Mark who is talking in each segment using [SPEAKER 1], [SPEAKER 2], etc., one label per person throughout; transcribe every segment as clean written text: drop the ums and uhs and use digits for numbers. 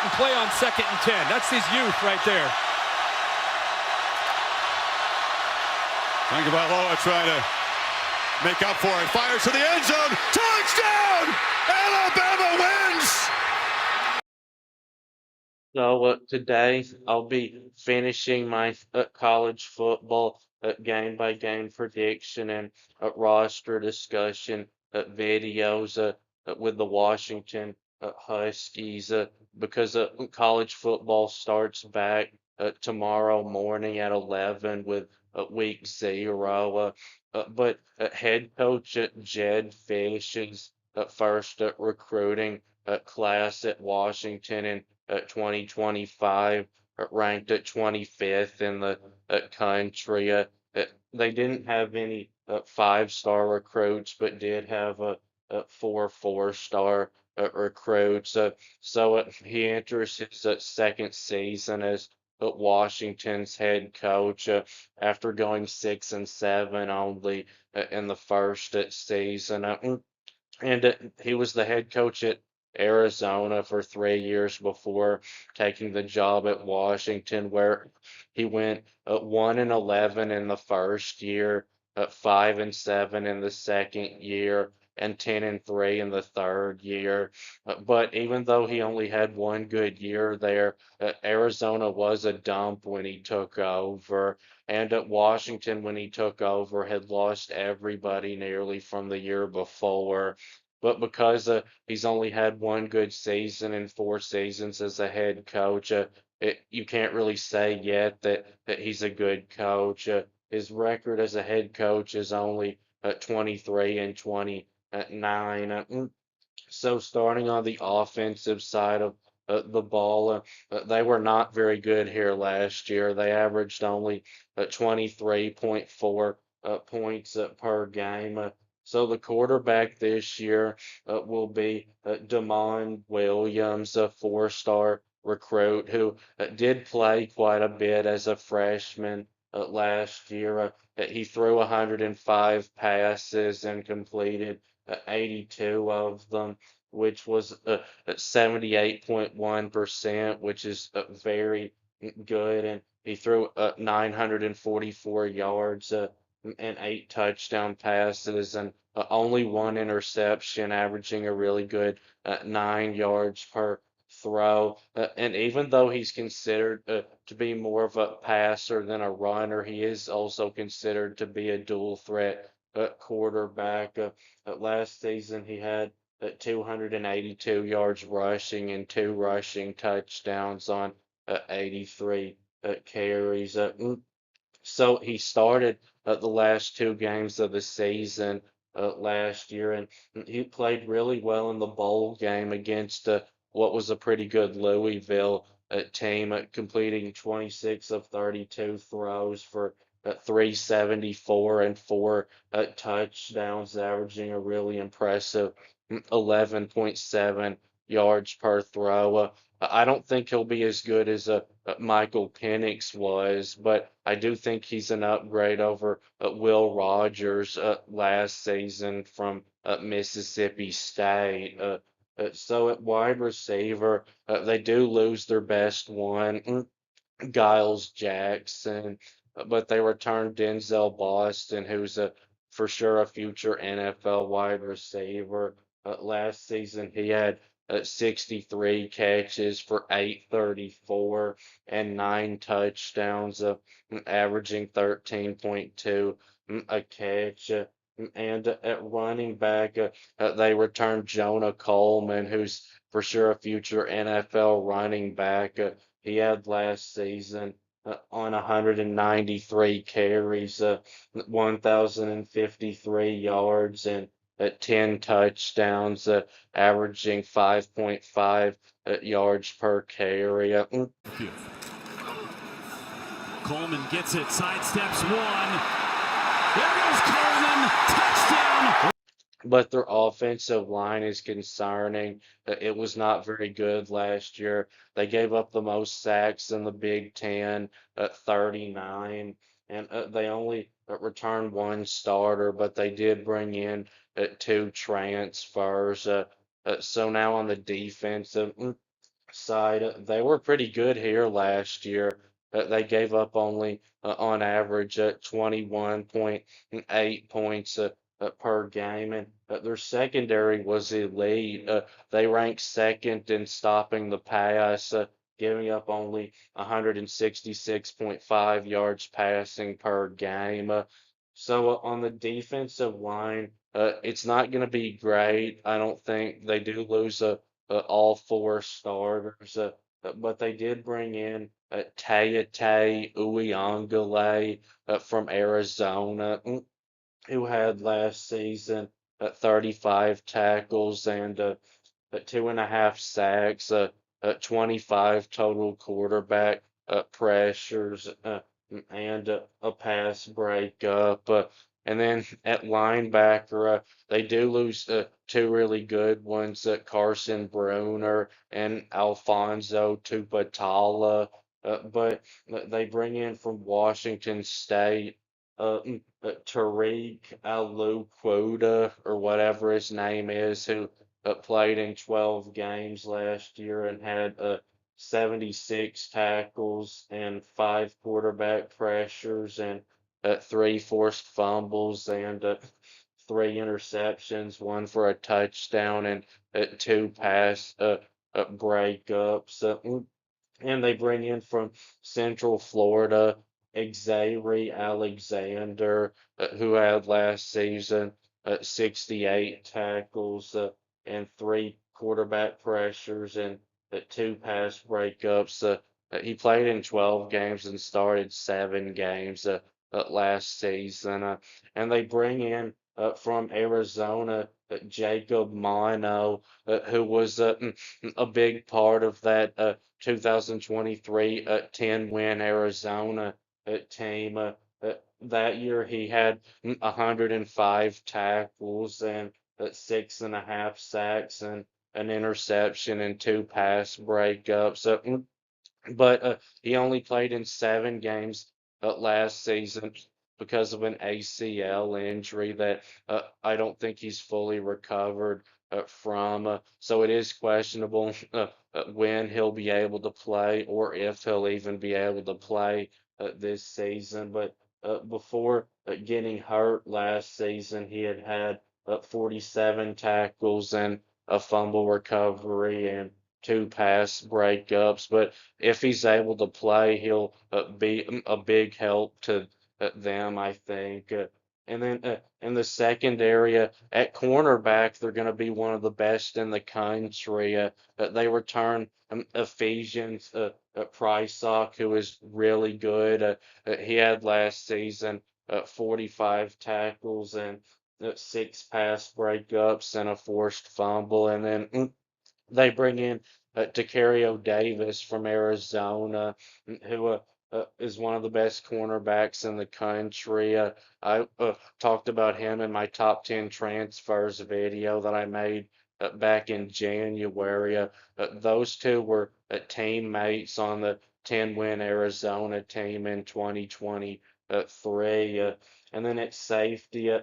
[SPEAKER 1] and play on 2nd and 10. That's his youth right there.
[SPEAKER 2] Tagovailoa trying to make up for it. Fires to the end zone. Touchdown! Alabama wins!
[SPEAKER 3] So today I'll be finishing my college football game-by-game prediction and roster discussion videos with the Washington Huskies because college football starts back tomorrow morning at 11 with week 0. But head coach Jedd Fisch is first recruiting class at Washington in 2025, ranked at 25th in the country. They didn't have any 5-star recruits, but did have 4 4-star recruits. So he enters his second season as Washington's head coach after going 6-7 only in the first season. And he was the head coach at Arizona for 3 years before taking the job at Washington, where he went 1-11 in the first year, 5-7 in the second year, and 10-3 in the third year. But even though he only had one good year there, Arizona was a dump when he took over. And at Washington, when he took over, had lost everybody nearly from the year before. But because he's only had one good season in 4 seasons as a head coach, you can't really say yet that he's a good coach. His record as a head coach is only 23-29. So starting on the offensive side of the ball, they were not very good here last year. They averaged only 23.4 points per game. So the quarterback this year will be Damon Williams, a 4-star recruit who did play quite a bit as a freshman last year. He threw 105 passes and completed 82 of them, which was at 78.1%, which is very good. And he threw 944 yards and 8 touchdown passes and only 1 interception, averaging a really good 9 yards per throw. And even though he's considered to be more of a passer than a runner, he is also considered to be a dual threat quarterback. Last season, he had 282 yards rushing and 2 rushing touchdowns on 83 carries. So he started the last 2 games of the season last year, and he played really well in the bowl game against what was a pretty good Louisville team, completing 26 of 32 throws for 374 and 4 touchdowns, averaging a really impressive 11.7 yards per throw. I don't think he'll be as good as Michael Penix was, but I do think he's an upgrade over Will Rogers last season from Mississippi State. So at wide receiver, they do lose their best one, Giles Jackson, but they returned Denzel Boston, who's for sure a future NFL wide receiver. Last season, he had 63 catches for 834 and 9 touchdowns, averaging 13.2 a catch. And at running back, they returned Jonah Coleman, who's for sure a future NFL running back. He had last season on 193 carries, 1,053 yards, and 10 touchdowns, averaging 5.5 yards per carry.
[SPEAKER 4] Coleman gets it, sidesteps one. There goes Coleman, touchdown!
[SPEAKER 3] But their offensive line is concerning. It was not very good last year. They gave up the most sacks in the Big Ten at 39, and they only returned 1 starter, but they did bring in 2 transfers. So now on the defensive side, they were pretty good here last year. They gave up only on average 21.8 points per game, and their secondary was elite. They ranked second in stopping the pass, giving up only 166.5 yards passing per game. So on the defensive line, it's not going to be great. I don't think they do lose all four starters, but they did bring in Tayate Uyunglele from Arizona, who had last season 35 tackles and 2.5 sacks, 25 total quarterback pressures, and a pass breakup. And then at linebacker, they do lose two really good ones, Carson Bruner and Alfonso Tupatala. But they bring in from Washington State Tariq Aluquoda or whatever his name is, who played in 12 games last year and had 76 tackles and five quarterback pressures and three forced fumbles and three interceptions, one for a touchdown and two pass breakups. And they bring in from Central Florida Xavier Alexander, who had last season 68 tackles and three quarterback pressures and two pass breakups. He played in 12 games and started 7 games last season. And they bring in from Arizona Jacob Mano, who was a big part of that 2023 10-win Arizona team. That year he had 105 tackles and 6.5 sacks and an interception and two pass breakups. But he only played in 7 games last season because of an ACL injury that I don't think he's fully recovered from. So it is questionable when he'll be able to play or if he'll even be able to play this season. But before getting hurt last season, he had 47 tackles and a fumble recovery and two pass breakups. But if he's able to play, he'll be a big help to them, I think. And then in the secondary, at cornerback, they're going to be one of the best in the country. They return Ephesians Prysock, who is really good. He had last season 45 tackles and six pass breakups and a forced fumble. And then they bring in Tacario Davis from Arizona, who is one of the best cornerbacks in the country. I talked about him in my top 10 transfers video that I made back in January. Those two were teammates on the 10-win Arizona team in 2023. And then at safety,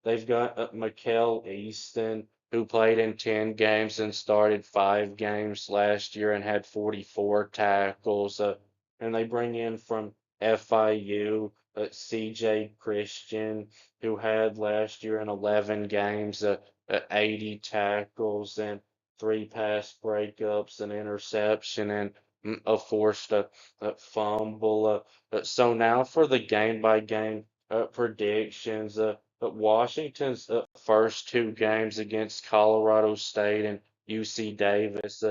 [SPEAKER 3] they've got Mikel Easton, who played in 10 games and started 5 games last year and had 44 tackles. And they bring in from FIU CJ Christian, who had last year in 11 games 80 tackles and three pass breakups, an interception, and a forced fumble. So now for the game by game predictions. But Washington's first 2 games against Colorado State and UC Davis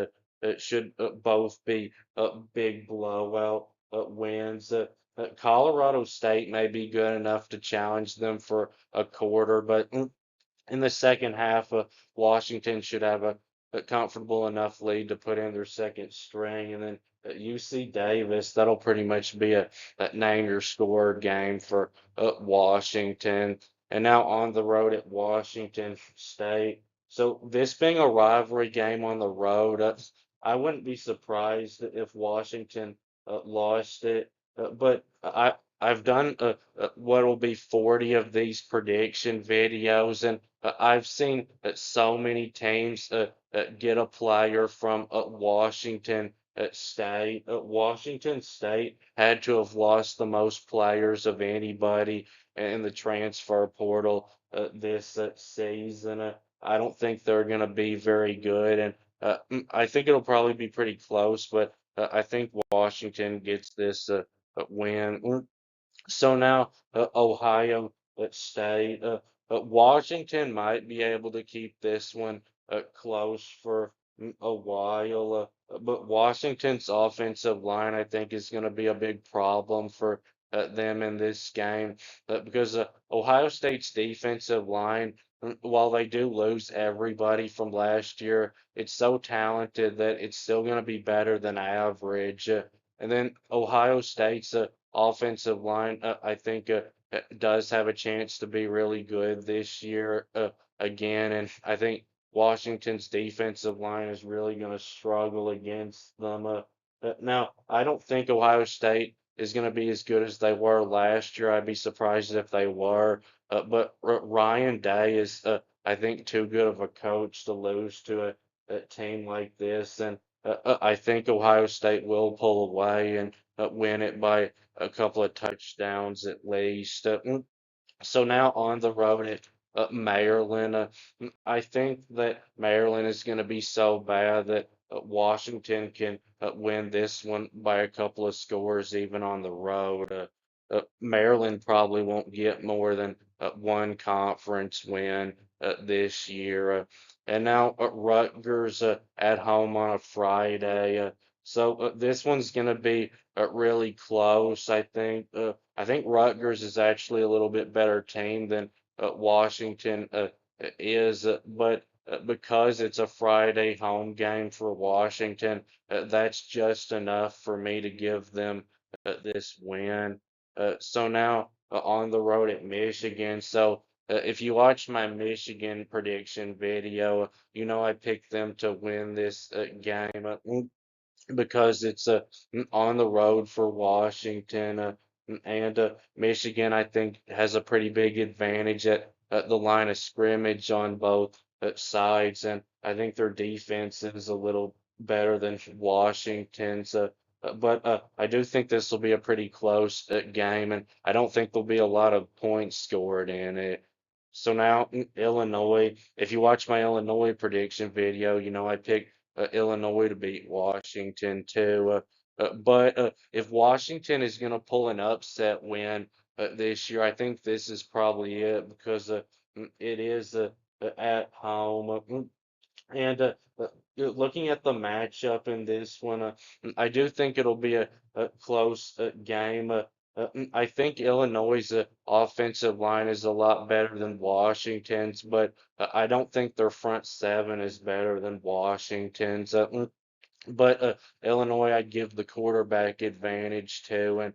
[SPEAKER 3] should both be big blowout wins. Colorado State may be good enough to challenge them for a quarter, but in the second half, Washington should have a comfortable enough lead to put in their second string. And then UC Davis, that'll pretty much be a name your score game for Washington. And now on the road at Washington State. So this being a rivalry game on the road, I wouldn't be surprised if Washington lost it. But I've done what will be 40 of these prediction videos, and I've seen so many teams get a player from Washington State. Washington State had to have lost the most players of anybody in the transfer portal this season. I don't think they're going to be very good, and I think it'll probably be pretty close, but I think Washington gets this win. So now Ohio State, Washington might be able to keep this one close for a while, but Washington's offensive line, I think, is going to be a big problem for them in this game because Ohio State's defensive line, while they do lose everybody from last year, it's so talented that it's still going to be better than average. And then Ohio State's offensive line, I think, does have a chance to be really good this year again. And I think Washington's defensive line is really going to struggle against them. Now, I don't think Ohio State is going to be as good as they were last year. I'd be surprised if they were. But Ryan Day is, I think, too good of a coach to lose to a team like this. And I think Ohio State will pull away and win it by a couple of touchdowns at least. So now on the road at Maryland, I think that Maryland is going to be so bad that Washington can win this one by a couple of scores even on the road. Maryland probably won't get more than one conference win this year. And now Rutgers at home on a Friday. So this one's going to be really close, I think. I think Rutgers is actually a little bit better team than Washington is, but because it's a Friday home game for Washington, that's just enough for me to give them this win. So now on the road at Michigan. So if you watch my Michigan prediction video, you know I picked them to win this game. Because it's on the road for Washington and Michigan, I think, has a pretty big advantage at the line of scrimmage on both sides, and I think their defense is a little better than Washington's. But I do think this will be a pretty close game, and I don't think there'll be a lot of points scored in it. So now Illinois, if you watch my Illinois prediction video, you know I picked Illinois to beat Washington too. But if Washington is going to pull an upset win this year, I think this is probably it because it is at home. And looking at the matchup in this one, I do think it'll be a close game. I think Illinois' offensive line is a lot better than Washington's, but I don't think their front seven is better than Washington's. But Illinois, I'd give the quarterback advantage to, and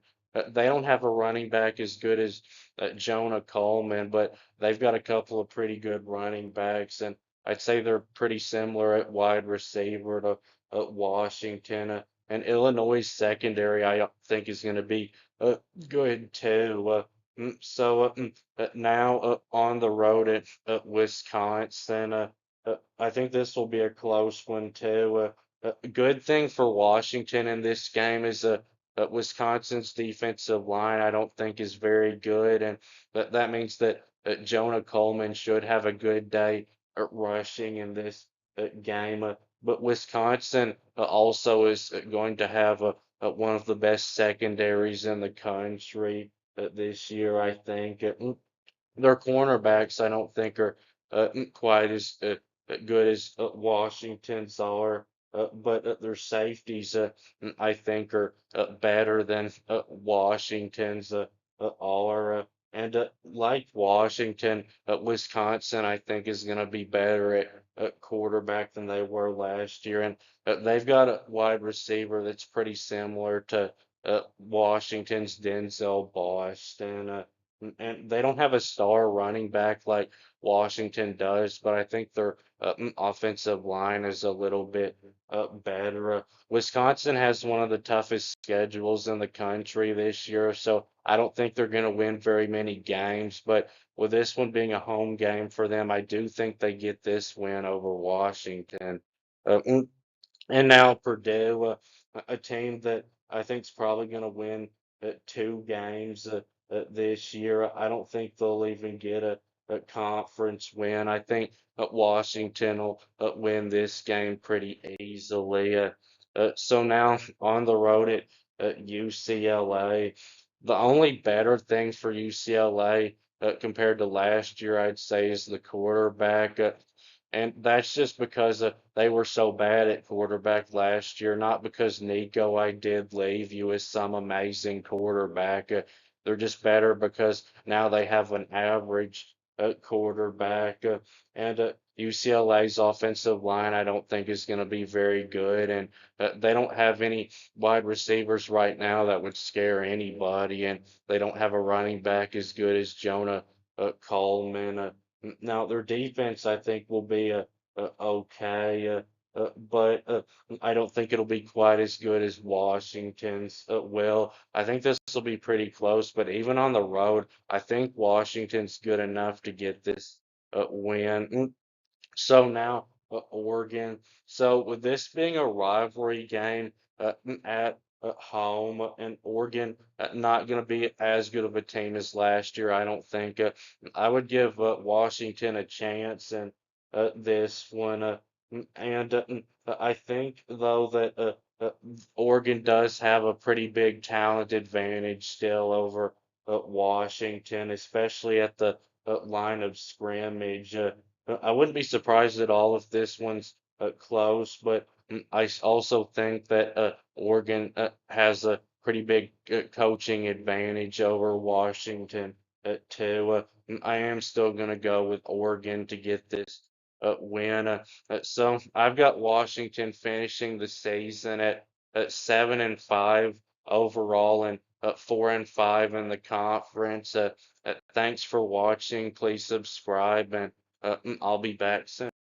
[SPEAKER 3] they don't have a running back as good as Jonah Coleman, but they've got a couple of pretty good running backs, and I'd say they're pretty similar at wide receiver to Washington. And Illinois' secondary, I think, is going to be good too. Now on the road at Wisconsin, I think this will be a close one too. A good thing for Washington in this game is Wisconsin's defensive line, I don't think is very good, and that means that Jonah Coleman should have a good day at rushing in this game. But Wisconsin also is going to have one of the best secondaries in the country this year, I think. Their cornerbacks, I don't think, are quite as good as Washington's are, but their safeties, I think, are better than Washington's are. And like Washington, Wisconsin, I think, is going to be better at quarterback than they were last year. And they've got a wide receiver that's pretty similar to Washington's Denzel Boston. and they don't have a star running back like Washington does, but I think their offensive line is a little bit better. Wisconsin has one of the toughest schedules in the country this year, so I don't think they're going to win very many games. But with this one being a home game for them, I do think they get this win over Washington. Mm, and now Purdue, a team that I think is probably going to win 2 games this year. I don't think they'll even get a conference win. I think Washington will win this game pretty easily. So now on the road at UCLA, the only better thing for UCLA compared to last year, I'd say, is the quarterback. And that's just because they were so bad at quarterback last year, not because Nico, I did leave you as some amazing quarterback. They're just better because now they have an average quarterback. And UCLA's offensive line, I don't think, is going to be very good. And they don't have any wide receivers right now that would scare anybody. And they don't have a running back as good as Jonah Coleman. Now their defense, I think, will be okay, but I don't think it'll be quite as good as Washington's will. I think this will be pretty close, but even on the road, I think Washington's good enough to get this win. So now Oregon. So with this being a rivalry game at home, and Oregon not going to be as good of a team as last year, I don't think. I would give Washington a chance in this one. And I think though that Oregon does have a pretty big talent advantage still over Washington, especially at the line of scrimmage. I wouldn't be surprised at all if this one's close, but also think that Oregon has a pretty big coaching advantage over Washington too. I am still going to go with Oregon to get this win. So I've got Washington finishing the season at 7-5 overall and 4-5 in the conference. Thanks for watching. Please subscribe and I'll be back soon.